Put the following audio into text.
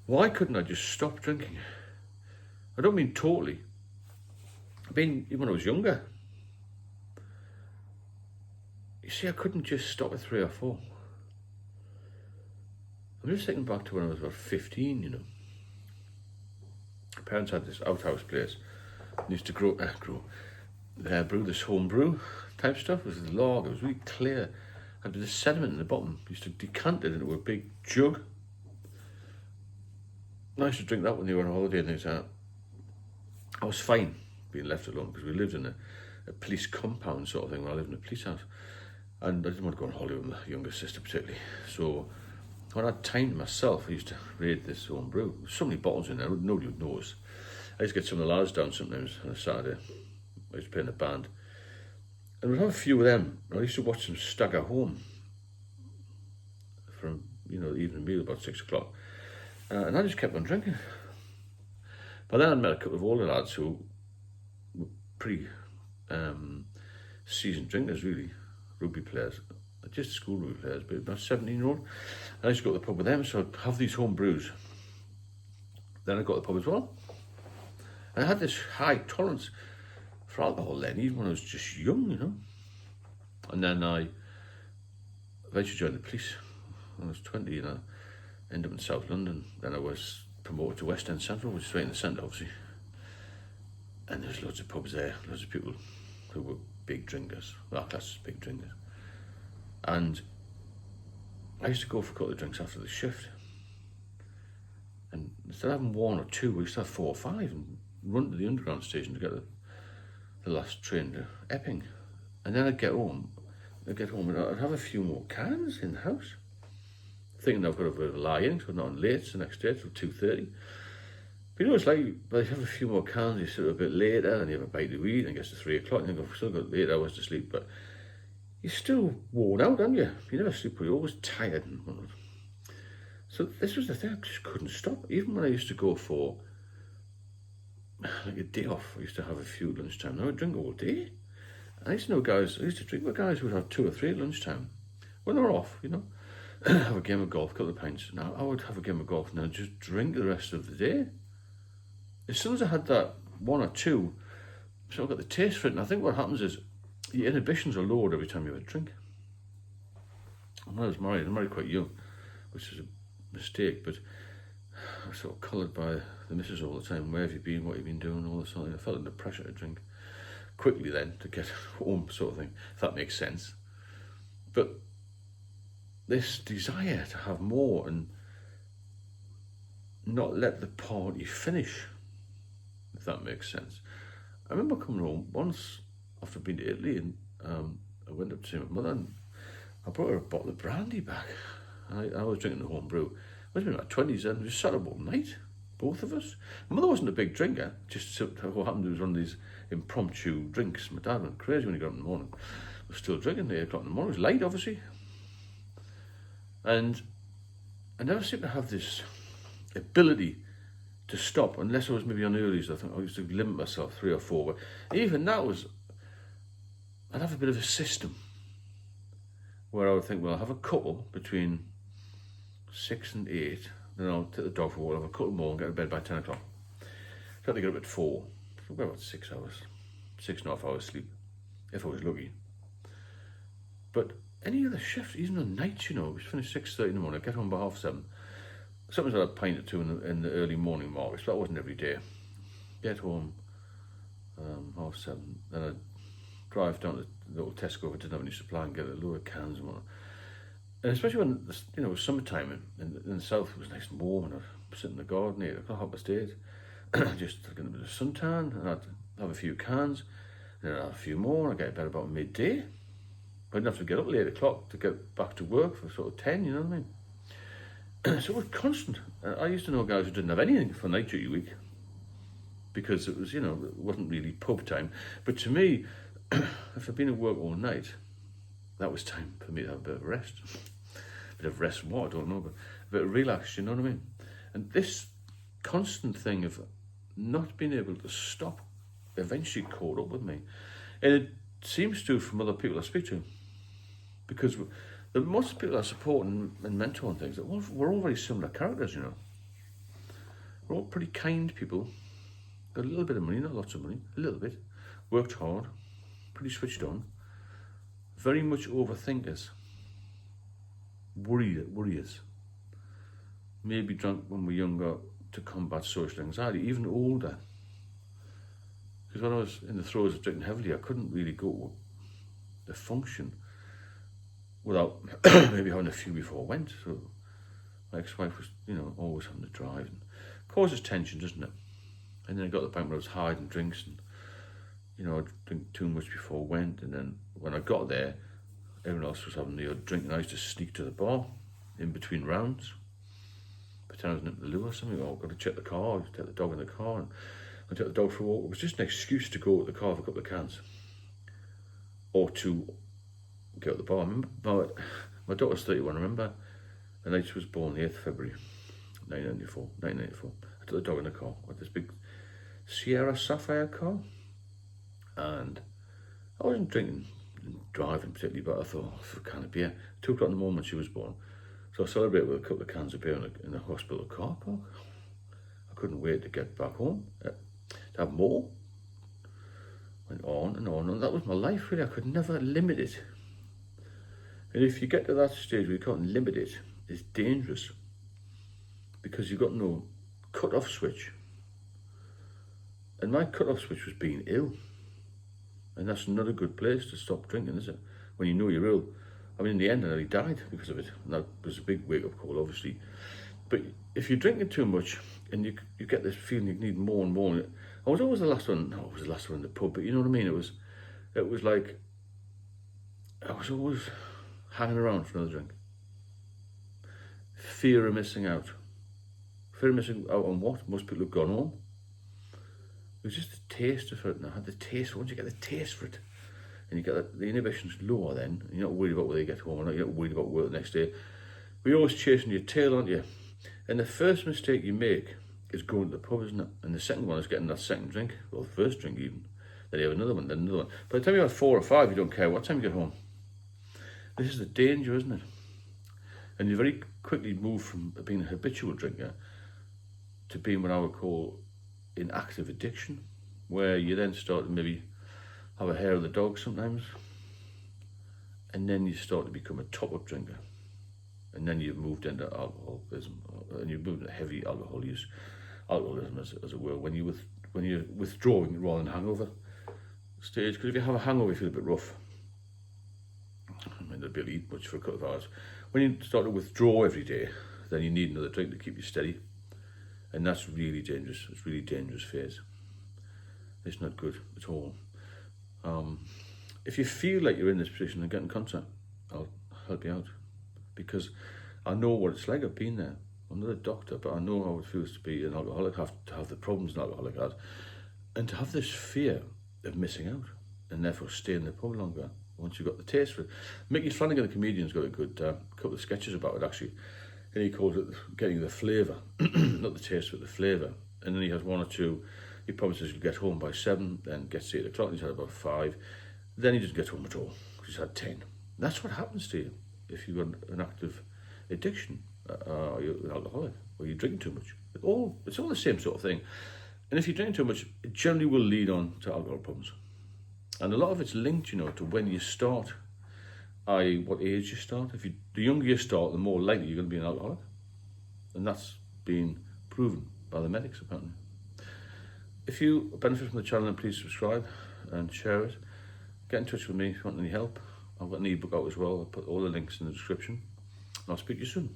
why couldn't I just stop drinking? I don't mean totally. I mean, even when I was younger. You see, I couldn't just stop at 3 or 4. I'm just thinking back to when I was about 15, you know. My parents had this outhouse place. They used to brew this home brew type stuff. It was a log, it was really clear. And there was sediment in the bottom. You used to decant it into a big jug. And I used to drink that when they were on holiday and things like that. I was fine being left alone because we lived in a police compound sort of thing, where I lived in a police house. And I didn't want to go on holiday with my younger sister particularly. So when I had time to myself, I used to raid this home brew. There was so many bottles in there, nobody would know us. I used to get some of the lads down sometimes on a Saturday. I used to play in a band. And we'd have a few of them. I used to watch them stagger home from, the evening meal about 6 o'clock. And I just kept on drinking. But then I met a couple of older lads who were pretty seasoned drinkers, really. Rugby players, just school rugby players, but about 17-year-old. And I used to go to the pub with them, so I'd have these home brews. Then I'd go to the pub as well. And I had this high tolerance for alcohol then, even when I was just young, And then I eventually joined the police when I was 20, and I ended up in South London. Then I was promoted to West End Central, which is right in the centre, obviously. And there's loads of pubs there, loads of people who were big drinkers, well, class big drinkers. And I used to go for a couple of drinks after the shift. And instead of having 1 or 2, we used to have 4 or 5 and run to the underground station to get the last train to Epping. And then I'd get home and I'd have a few more cans in the house, thinking I've got a bit of a lie-in, so I'm not on late the next day till 2:30. But it's like, by the time you have a few more cans, you sit a bit later, and you have a bite to eat, and it gets to 3 o'clock, and you've still got 8 hours to sleep, but you're still worn out, aren't you? You never sleep, but you're always tired. So this was the thing, I just couldn't stop. Even when I used to go for like a day off, I used to have a few at lunchtime. I would drink all day. And I used to drink with guys who would have 2 or 3 at lunchtime. When they were off, have a game of golf, a couple of pints. Now I would have a game of golf and then just drink the rest of the day. As soon as I had that 1 or 2, so I got the taste for it. And I think what happens is your inhibitions are lowered every time you have a drink. And when I was married quite young, which is a mistake, but I was sort of coloured by the missus all the time. Where have you been? What have you been doing? All this sort of thing. I felt under pressure to drink quickly then to get home, sort of thing, if that makes sense. But this desire to have more and not let the party finish, if that makes sense. I remember coming home once after being to Italy, and I went up to see my mother and I brought her a bottle of brandy back. I was drinking the home brew. I was in my 20s then, we sat up all night, both of us. My mother wasn't a big drinker, just what happened, it was one of these impromptu drinks. My dad went crazy when he got up in the morning. I was still drinking at 8 o'clock in the morning. It was late, obviously. And I never seemed to have this ability to stop, unless I was maybe on earlies. I think I used to limit myself 3 or 4. But even that was, I'd have a bit of a system where I would think, well, I'll have a couple between 6 and 8, then I'll take the dog for a walk, have a couple more and get to bed by 10 o'clock. Try to get up at 4, so about 6 hours, 6.5 hours sleep, if I was lucky. But any other shift, even on nights, we finish 6:30 in the morning, I get home by 7:30. Sometimes I had a pint or 2 in the early morning markets, but that wasn't every day. Get home 7:30, then I'd drive down to the little Tesco if I didn't have any supply and get a load of cans and whatnot. And especially when it was summertime in the south, it was nice and warm, and I'd sit in the garden, 8 o'clock, 8:30, just getting a bit of suntan, and I'd have a few cans, and then I'd have a few more, and I'd get to bed about midday. I didn't have to get up at 8 o'clock to get back to work for sort of 10, you know what I mean? So it was constant. I used to know guys who didn't have anything for night duty week because it was, it wasn't really pub time. But to me, if I'd been at work all night, that was time for me to have a bit of rest. A bit of rest and what, I don't know, but a bit of relax, you know what I mean? And this constant thing of not being able to stop eventually caught up with me. And it seems to from other people I speak to, because most people I support and mentor and things, we're all very similar characters, We're all pretty kind people. Got a little bit of money, not lots of money, a little bit. Worked hard, pretty switched on. Very much overthinkers. Worriers. Maybe drunk when we're younger to combat social anxiety, even older. Because when I was in the throes of drinking heavily, I couldn't really go to the function without maybe having a few before I went. So my ex-wife was, always having to drive, and causes tension, doesn't it? And then I got to the point where I was hiding drinks, and I'd drink too much before I went, and then when I got there, everyone else was having the odd drink, and I used to sneak to the bar in between rounds, pretend I was in the loo or something. I've got to check the car, I'd take the dog in the car, and I'd take the dog for a walk. It was just an excuse to go to the car for a couple of cans, or to go to the bar. I remember my daughter's 31, I remember the night she was born, the 8th of February, 1994. I took the dog in the car with this big Sierra Sapphire car, and I wasn't drinking and driving particularly, but I thought, for a can of beer. 2 o'clock in the morning when she was born, so I celebrated with a couple of cans of beer in the hospital car park. I couldn't wait to get back home, to have more. Went on and on, and that was my life really. I could never limit it. And if you get to that stage where you can't limit it, it's dangerous, because you've got no cut-off switch. And my cut-off switch was being ill. And that's not a good place to stop drinking, is it? When you know you're ill. I mean, in the end, I nearly died because of it. And that was a big wake-up call, obviously. But if you're drinking too much and you get this feeling you need more and more. I was always the last one. No, I was the last one in the pub, but you know what I mean? It was like I was always hanging around for another drink. Fear of missing out. Fear of missing out on what? Most people have gone home. It was just the taste of it, and I had the taste. Once you get the taste for it, and you get the inhibition's lower, then you're not worried about whether you get home or not. You're not worried about work the next day. But you're always chasing your tail, aren't you? And the first mistake you make is going to the pub, isn't it? And the second one is getting that second drink, or the first drink even. Then you have another one, then another one. By the time you have 4 or 5, you don't care what time you get home. This is the danger, isn't it? And you very quickly move from being a habitual drinker to being what I would call in active addiction, where you then start to maybe have a hair of the dog sometimes, and then you start to become a top-up drinker, and then you've moved into alcoholism, and you've moved into heavy alcoholism as it were, when you're withdrawing rather than hangover stage. Because if you have a hangover, you feel a bit rough. I mean, not be able to eat much for a couple of hours. When you start to withdraw every day, then you need another drink to keep you steady. And that's really dangerous. It's really dangerous phase. It's not good at all. If you feel like you're in this position, then get in contact. I'll help you out. Because I know what it's like. I've been there. I'm not a doctor, but I know how it feels to be an alcoholic, to have the problems an alcoholic has, and to have this fear of missing out, and therefore stay in the pub longer once you've got the taste for it. Mickey Flanagan, the comedian's got a good couple of sketches about it, actually. And he calls it getting the flavour, not the taste, but the flavour. And then he has 1 or 2. He promises he'll get home by 7, then gets to 8 o'clock, he's had about 5. Then he doesn't get home at all, he's had 10. That's what happens to you if you've got an active addiction, or you're an alcoholic, or you're drinking too much. It's all the same sort of thing. And if you're drinking too much, it generally will lead on to alcohol problems. And a lot of it's linked, to when you start, i.e. what age you start. The younger you start, the more likely you're going to be an alcoholic. And that's been proven by the medics, apparently. If you benefit from the channel, then please subscribe and share it. Get in touch with me if you want any help. I've got an ebook out as well. I'll put all the links in the description. And I'll speak to you soon.